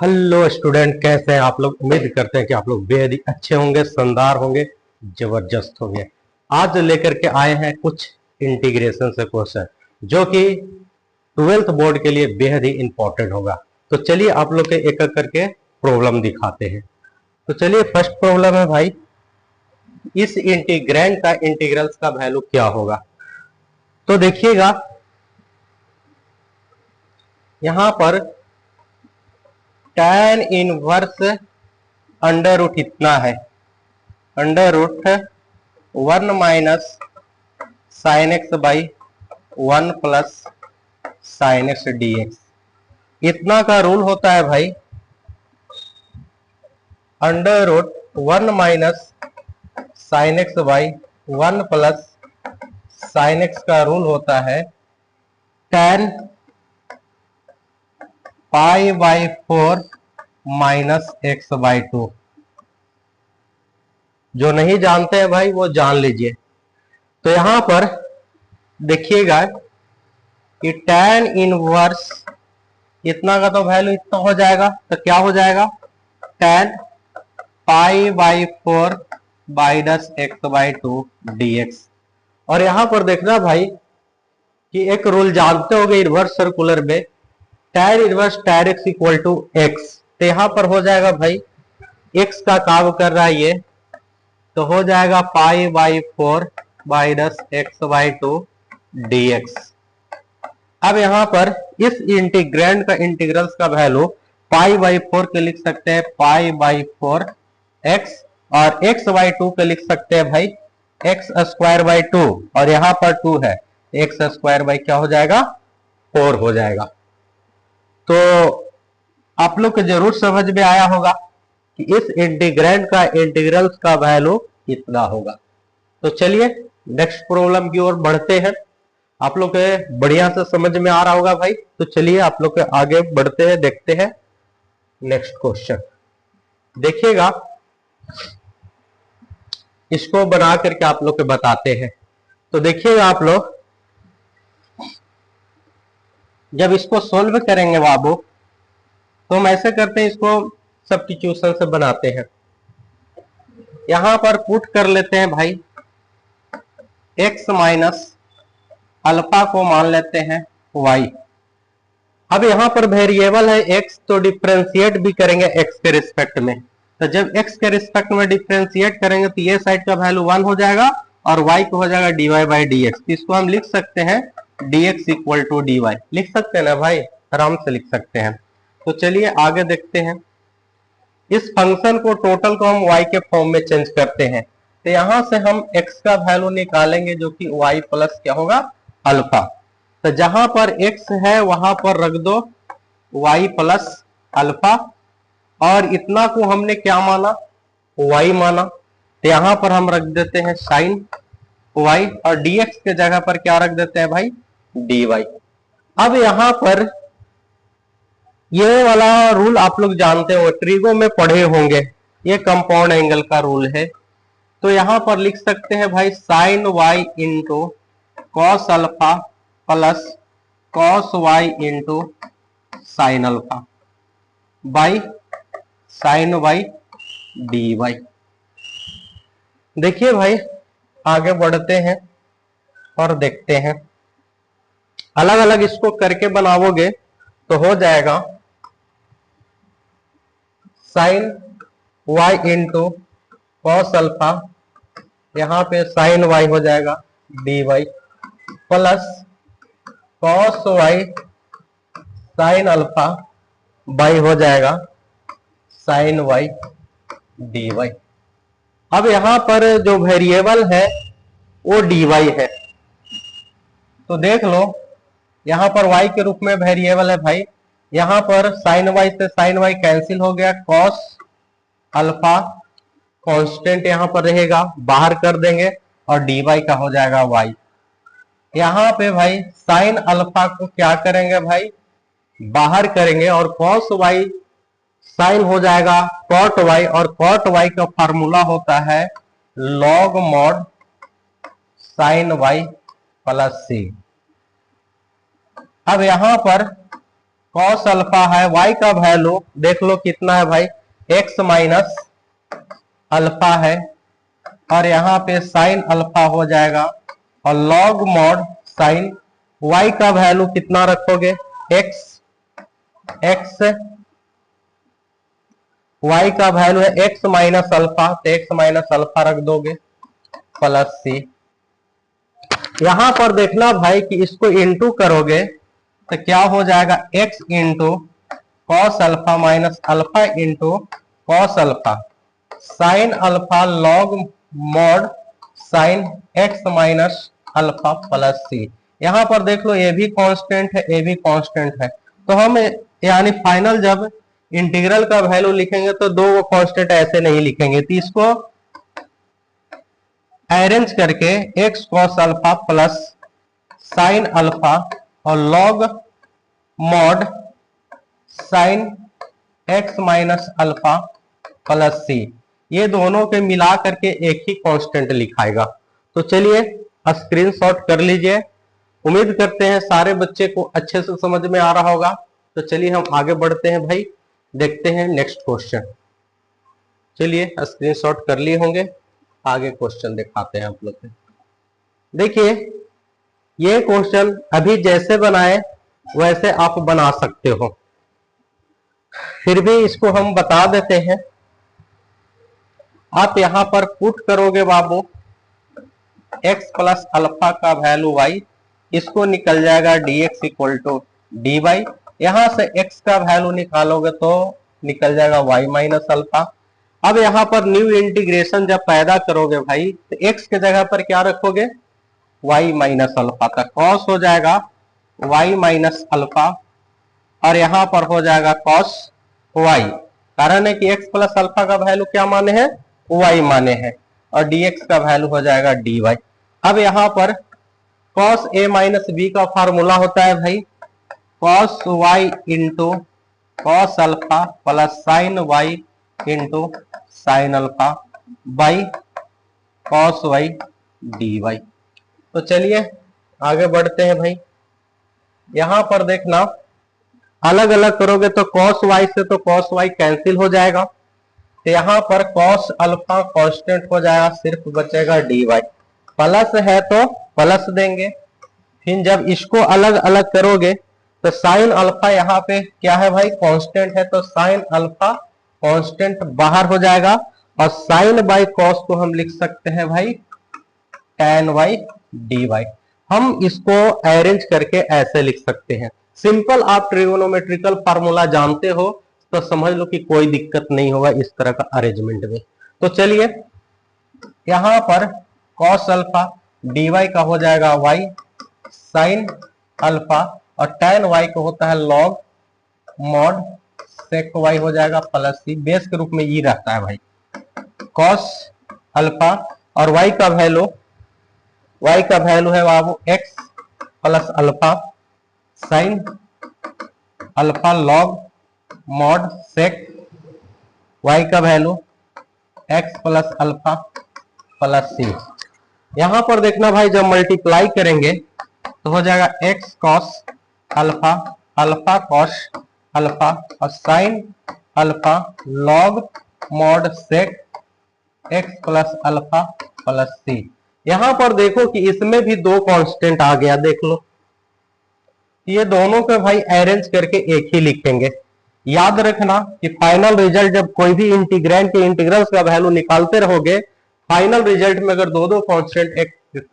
Hello student, कैसे हैं आप लोग। उम्मीद करते हैं कि आप लोग बेहद ही अच्छे होंगे, शानदार होंगे, जबरदस्त होंगे। आज लेकर के आए हैं कुछ इंटीग्रेशन से क्वेश्चन जो कि 12th बोर्ड के लिए बेहद ही इंपॉर्टेंट होगा। तो चलिए आप लोग के एक एक करके प्रॉब्लम दिखाते हैं। तो चलिए फर्स्ट प्रॉब्लम है भाई, इस इंटीग्रैंड का इंटीग्रल्स का वैल्यू क्या होगा। तो देखिएगा यहां पर tan इनवर्स अंडर रूट इतना है, under root 1 minus sine x by 1 plus sine x d x. इतना का रूल होता है भाई, under root 1 minus sine x by 1 plus sine x का रूल होता है tan pi by 4 minus x by 2। जो नहीं जानते हैं भाई वो जान लीजिए। तो यहां पर देखिएगा कि tan इनवर्स इतना का तो वैल्यू इतना हो जाएगा, तो क्या हो जाएगा tan pi by 4 minus x by 2 dx। और यहां पर देखना भाई कि एक रूल जानते होंगे इनवर्स सर्कुलर में, tan inverse tan x equal to x. तो यहां पर हो जाएगा भाई x का काम कर रहा है ये, तो हो जाएगा पाई by 4 minus x by 2 dx। अब यहां पर इस इंटीग्रैंड का इंटीग्रल्स का वैल्यू पाई बाई 4 के लिख सकते हैं पाई बाई 4 एक्स, और एक्स बाई 2 के लिख सकते हैं भाई एक्स स्क्वायर बाई 2, और यहां पर 2 है, एक्स स्क्वायर बाई क्या हो जाएगा 4 हो जाएगा। तो आप लोग को जरूर समझ में आया होगा कि इस इंटीग्रैंड का इंटीग्रल्स का वैल्यू कितना होगा। तो चलिए नेक्स्ट प्रॉब्लम की ओर बढ़ते हैं। आप लोग के बढ़िया से समझ में आ रहा होगा भाई। तो चलिए आप लोग के आगे बढ़ते हैं, देखते हैं नेक्स्ट क्वेश्चन। देखिएगा इसको बना करके आप लोग के बताते हैं। तो देखिएगा आप लोग जब इसको सोल्व करेंगे बाबू, तो हम ऐसे करते हैं, इसको सब्स्टिट्यूशन से बनाते हैं। यहां पर पुट कर लेते हैं भाई x माइनस अल्फा को मान लेते हैं y। अब यहां पर वेरिएबल है x, तो डिफरेंशिएट भी करेंगे x के रिस्पेक्ट में। तो जब x के रिस्पेक्ट में डिफरेंशिएट करेंगे तो ये साइड का वैल्यू 1 हो जाएगा और y को हो जाएगा dy बाई डी एक्स। इसको हम लिख सकते हैं dx इक्वल टू dy। लिख सकते हैं ना भाई, आराम से लिख सकते हैं। तो चलिए आगे देखते हैं। इस फंक्शन को टोटल को हम y के फॉर्म में चेंज करते हैं। तो यहां से हम x का वैल्यू निकालेंगे जो कि y प्लस क्या होगा अल्फा। तो जहां पर x है वहां पर रख दो y प्लस अल्फा, और इतना को हमने क्या माना y माना, तो यहां पर हम रख देते हैं साइन y, और dx के जगह पर क्या रख देते हैं भाई dy। अब यहां पर ये वाला रूल आप लोग जानते हो, ट्रिगो में पढ़े होंगे, ये कंपाउंड एंगल का रूल है। तो यहां पर लिख सकते हैं भाई sine y into cos alpha plus cos y into sine alpha by sine y dy। देखिए भाई आगे बढ़ते हैं और देखते हैं, अलग अलग इसको करके बनाओगे तो हो जाएगा sine y into cos alpha, यहां पे साइन y हो जाएगा dy plus cos y sine alpha by हो जाएगा साइन y dy। अब यहां पर जो वेरिएबल है वो dy है, तो देख लो यहां पर y के रूप में वेरिएबल है भाई। यहां पर साइन y से साइन y कैंसिल हो गया, कॉस अल्फा कांस्टेंट यहां पर रहेगा, बाहर कर देंगे और dy का हो जाएगा y। यहां पे भाई साइन अल्फा को क्या करेंगे भाई बाहर करेंगे, और कॉस y साइन हो जाएगा कॉट y, और कॉट y का फार्मूला होता है log mod sign y plus c। अब यहां पर कॉस अल्फा है, y का वैल्यू देख लो कितना है भाई, x माइनस अल्फा है, और यहाँ पे साइन अल्फा हो जाएगा, और लॉग मॉड साइन y का वैल्यू कितना रखोगे, x y का वैल्यू है x माइनस अल्फा, तो x माइनस अल्फा रख दोगे प्लस सी। यहां पर देखना भाई कि इसको इंटू करोगे तो क्या हो जाएगा, x into cos alpha minus alpha into cos alpha sine alpha log mod sine x minus alpha plus C. यहां पर देख लो ये भी कांस्टेंट है, ये भी कांस्टेंट है, तो हम यानी फाइनल जब इंटीग्रल का वैल्यू लिखेंगे तो दो वो कांस्टेंट ऐसे नहीं लिखेंगे, तो इसको अरेंज करके x cos alpha plus sine alpha और log mod sine x minus alpha plus C, ये दोनों के मिला करके एक ही कांस्टेंट लिखाएगा। तो चलिए स्क्रीनशॉट कर लीजिए। उम्मीद करते हैं सारे बच्चे को अच्छे से समझ में आ रहा होगा। तो चलिए हम आगे बढ़ते हैं भाई, देखते हैं नेक्स्ट क्वेश्चन। चलिए स्क्रीनशॉट कर लिए होंगे, आगे क्वेश्चन दिखाते हैं आप लोग को। देखिए ये क्वेश्चन अभी जैसे बनाए वैसे आप बना सकते हो, फिर भी इसको हम बता देते हैं। आप यहां पर पुट करोगे बाबू x प्लस अल्फा का वैल्यू y, इसको निकल जाएगा dx इक्वल टू dy। यहां से x का वैल्यू निकालोगे तो निकल जाएगा y माइनस अल्फा। अब यहां पर न्यू इंटीग्रेशन जब पैदा करोगे भाई तो x के जगह पर क्या रखोगे, y माइनस अल्फा, तक कॉस हो जाएगा y माइनस अल्फा, और यहां पर हो जाएगा कॉस y। कारण है कि x प्लस अल्फा का वैल्यू क्या माने हैं, y माने हैं, और dx का वैल्यू हो जाएगा dy। अब यहां पर cos a माइनस b का फार्मूला होता है भाई cos y into cos alpha plus sign y into sine alpha by cos y dy। तो चलिए आगे बढ़ते हैं भाई। यहां पर देखना अलग अलग करोगे तो cos y से तो cos y कैंसिल हो जाएगा, तो यहां पर cos अल्फा कांस्टेंट हो जाएगा, सिर्फ बचेगा dy। प्लस है तो प्लस देंगे, फिर जब इसको अलग अलग करोगे तो साइन अल्फा यहाँ पे क्या है भाई, कांस्टेंट है, तो साइन अल्फा कांस्टेंट बाहर हो जाएगा, और साइन बाई कॉस को हम लिख सकते हैं भाई tan y dy। हम इसको अरेंज करके ऐसे लिख सकते हैं। सिंपल आप ट्रिगोनोमेट्रिकल फार्मूला जानते हो तो समझ लो कि कोई दिक्कत नहीं होगा इस तरह का अरेंजमेंट में। तो चलिए यहां पर cos अल्फा dy का हो जाएगा y साइन अल्फा, और tan y को होता है log मॉड sec y हो जाएगा प्लस सी। बेस के रूप में ये रहता है भाई cos अल्फा, और y का वैल्यू है बाबू x plus alpha sine alpha log mod sec y का value x plus alpha plus C. यहां पर देखना भाई जब मल्टीप्लाई करेंगे तो हो जाएगा x cos alpha alpha cos alpha और sine alpha log mod sec x plus alpha plus C. यहां पर देखो कि इसमें भी दो कांस्टेंट आ गया, देख लो ये दोनों को भाई अरेंज करके एक ही लिखेंगे। याद रखना कि फाइनल रिजल्ट जब कोई भी इंटीग्रैंड के इंटीग्रल्स का वैल्यू निकालते रहोगे, फाइनल रिजल्ट में अगर दो दो कांस्टेंट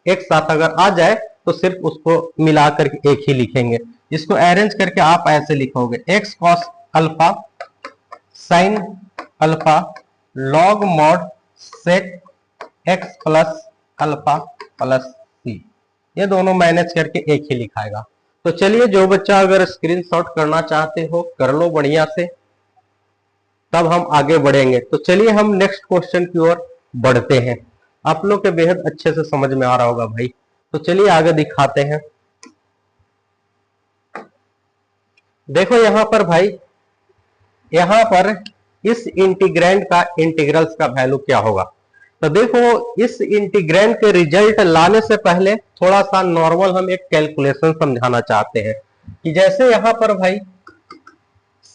एक साथ अगर आ जाए तो सिर्फ उसको मिलाकर के एक ही लिखेंगे। इसको अरेंज करके आप ऐसे लिखोगे x cos alpha sine alpha log mod sec x plus alpha plus C. ये दोनों मैनेज करके एक ही लिखाएगा। तो चलिए जो बच्चा अगर स्क्रीनशॉट करना चाहते हो कर लो बढ़िया से, तब हम आगे बढ़ेंगे। तो चलिए हम नेक्स्ट क्वेश्चन की ओर बढ़ते हैं। आप लोग के बेहद अच्छे से समझ में आ रहा होगा भाई। तो चलिए आगे दिखाते हैं। देखो यहां पर भाई, यहां पर इस इंटीग्रैंड का इंटीग्रल्स का वैल्यू क्या होगा। तो देखो इस इंटीग्रैंड के रिजल्ट लाने से पहले थोड़ा सा नॉर्मल हम एक कैलकुलेशन समझाना चाहते हैं कि जैसे यहां पर भाई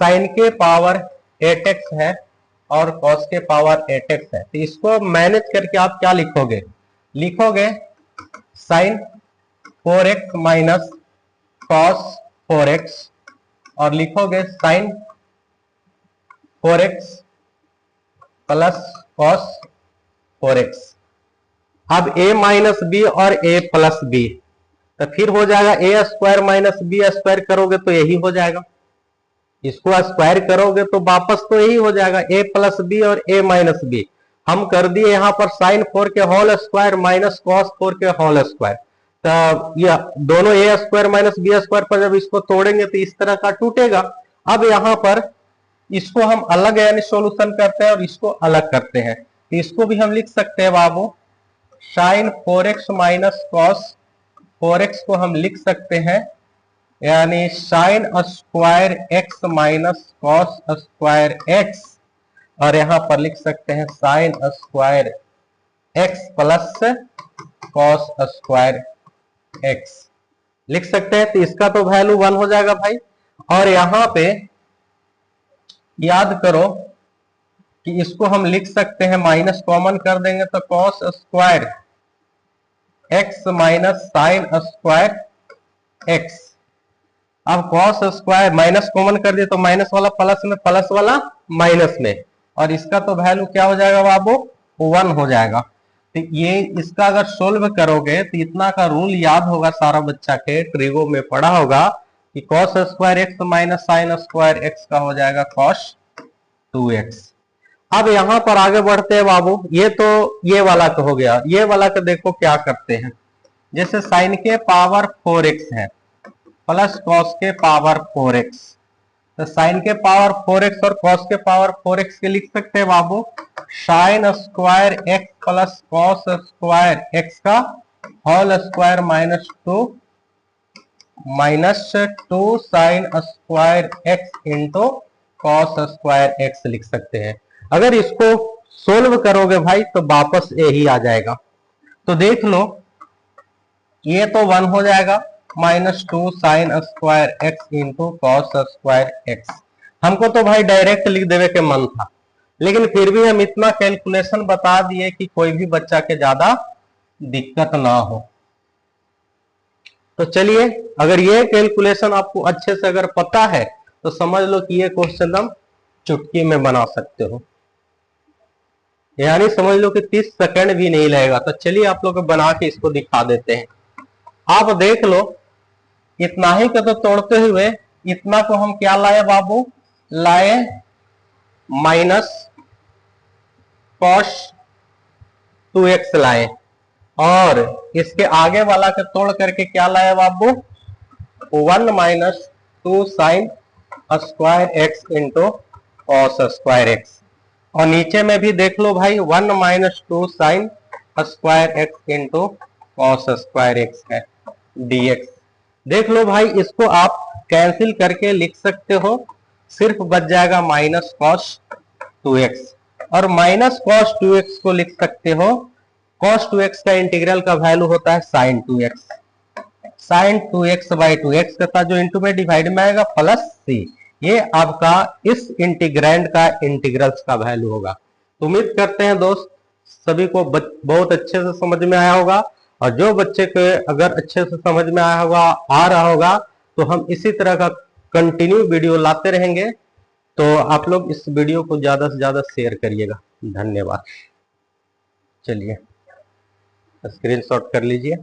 साइन के पावर 8x है और कॉस के पावर 8x है, तो इसको मैनेज करके आप क्या लिखोगे, लिखोगे sign 4x minus cos 4x और लिखोगे sign 4x plus cos 4x। अब a माइनस बी और a प्लस बी, तो फिर हो जाएगा ए स्क्वायर माइनस बी स्क्वायर करोगे तो यही हो जाएगा, इसको स्क्वायर करोगे तो वापस तो यही हो जाएगा a प्लस बी और a माइनस बी। हम कर दिए यहाँ पर साइन 4 के होल स्क्वायर माइनस कॉस 4 के होल स्क्वायर, तो ये दोनों a square minus B square पर जब इसको तोड़ेंगे तो इस तरह का टूटेगा। अब यहाँ पर इसको हम अलग यानी सॉल्यूशन करते हैं और इसको अलग करते हैं, तो इसको भी हम लिख सकते हैं बाबू sign 4x minus cos 4x को हम लिख सकते हैं यानी sign square x minus cos square x, और यहां पर लिख सकते हैं sign square x plus cos square x लिख सकते हैं। तो इसका तो वैल्यू 1 हो जाएगा भाई, और यहां पे याद करो कि इसको हम लिख सकते हैं माइनस कॉमन कर देंगे तो cos square x minus sign square x। अब कॉस स्क्वायर माइनस कॉमन कर दिए तो माइनस वाला प्लस में, प्लस वाला माइनस में, और इसका तो वैल्यू क्या हो जाएगा बाबू 1 हो जाएगा। तो ये इसका अगर सोल्व करोगे तो इतना का रूल याद होगा, सारा बच्चा के ट्रिगो में पढ़ा होगा कि cos square x minus sine square x का हो जाएगा कॉस 2x। अब यहां पर आगे बढ़ते हैं बाबू, ये तो ये वाला तो हो गया, ये वाला तो देखो क्या करते हैं, जैसे साइन के पावर 4x है प्लस कॉस के पावर 4x, तो साइन के पावर 4x और कॉस के पावर 4x के लिख सकते हैं बाबू sine square x plus cos square x का whole square minus 2 sine square x into cos square x लिख सकते हैं। अगर इसको सोल्व करोगे भाई तो वापस यही आ जाएगा, तो देख लो ये तो 1 हो जाएगा minus 2 sine square x into cos square x. हमको तो भाई डायरेक्ट लिख देवे के मन था, लेकिन फिर भी हम इतना कैलकुलेशन बता दिए कि कोई भी बच्चा के ज्यादा दिक्कत ना हो। तो चलिए, अगर ये कैलकुलेशन आपको अच्छे से अगर पता है तो समझ लो कि ये क्वेश्चन हम चुटकी में बना सकते हो, यानी समझ लो कि 30 सेकंड भी नहीं लगेगा। तो चलिए आप लोग बना के इसको दिखा देते हैं। आप देख लो इतना ही को तो तोड़ते हुए इतना को हम क्या लाए बाबू, लाए माइनस कॉस 2x लाए, और इसके आगे वाला के तोड़ करके क्या लाए बाबू 1 minus 2 sine square x into cos square x, और नीचे में भी देख लो भाई 1 minus 2 sine square x into cos square x है dx। देख लो भाई, इसको आप कैंसिल करके लिख सकते हो, सिर्फ बच जाएगा माइनस कॉस 2x, और माइनस कॉस 2x को लिख सकते हो, कॉस 2x का इंटीग्रल का वैल्यू होता है sign 2x, sign 2x by 2x का जो इंटू में डिवाइड में आएगा प्लस c, ये आपका इस इंटीग्रैंड का इंटीग्रल्स का वैल्यू होगा। तो उम्मीद करते हैं दोस्त सभी को बहुत अच्छे से समझ में आया होगा, और जो बच्चे के अगर अच्छे से समझ में आया होगा, आ रहा होगा, तो हम इसी तरह का कंटिन्यू वीडियो लाते रहेंगे। तो आप लोग इस वीडियो को ज्यादा से ज्यादा शेयर करिएगा। धन्यवाद। चलिए स्क्रीनशॉट कर लीजिए।